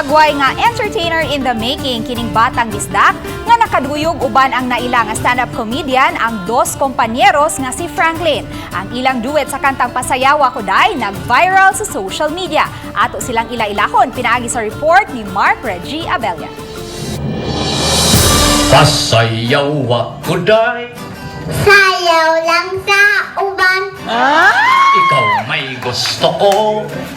Muragway nga entertainer in the making kining batang bisdak nga nakaduyog uban ang naila nga stand-up comedian ang dos kompanyeros nga si Franklin. Ang ilang duet sa kantang Pasayaw Ako Day nag-viral sa social media. Ato silang ila-ilahon pinaagi sa report ni Mark Reggie Abella. Pasayaw ako day, Sayaw lang sa uban. ikaw may gusto ko.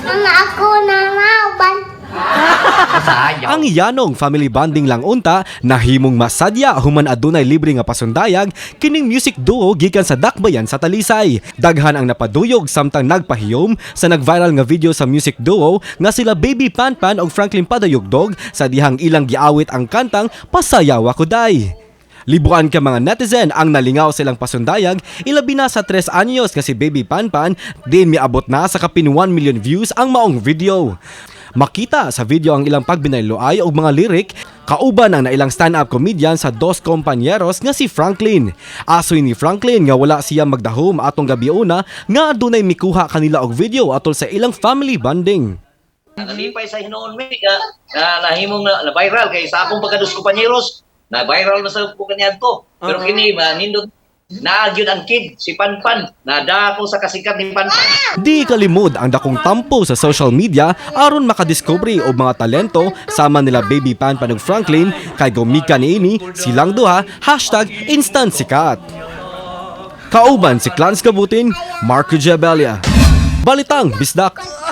Mga ako na uban. Pasayaw. Ang yanong family bonding lang unta nahimong masadya human adunay libre nga pasundayag kining music duo gikan sa Dakbayan sa Talisay. Daghan ang napaduyog samtang nagpahiyom sa nag-viral nga video sa music duo nga sila Baby Panpan ug Franklin Padayugdog sa dihang ilang giawit ang kantang Pasayaw Ako Day. Libuan ka mga netizen ang nalingaw silang pasundayag, ilabi na sa 3 anyos kasi Baby Panpan, din miabot na sa kapin 1 million views ang maong video. Makita sa video ang ilang pagbinayloay o mga lirik, kauban ang nailang stand-up comedian sa dos kompanyeros nga si Franklin. Asoy ni Franklin nga wala siya magdahom atong gabiuna nga adunay mikuha kanila og video atol sa ilang family bonding. Nalipay sa hinoon mi na nahimong na viral kay sa akong pagkados kompanyeros na viral na sa kanyang to. Pero kini manindot nagyud ang kid si Panpan na dako sa kasikat ni Panpan. Di kalimod ang dakong tampo sa social media aron makadiscovery og mga talento sama nila Baby Panpan ug Franklin kay gumika niini silang duha #InstantSikat. Kauban si Clans Kabutin, Marco Jabelia. Balitang Bisdak.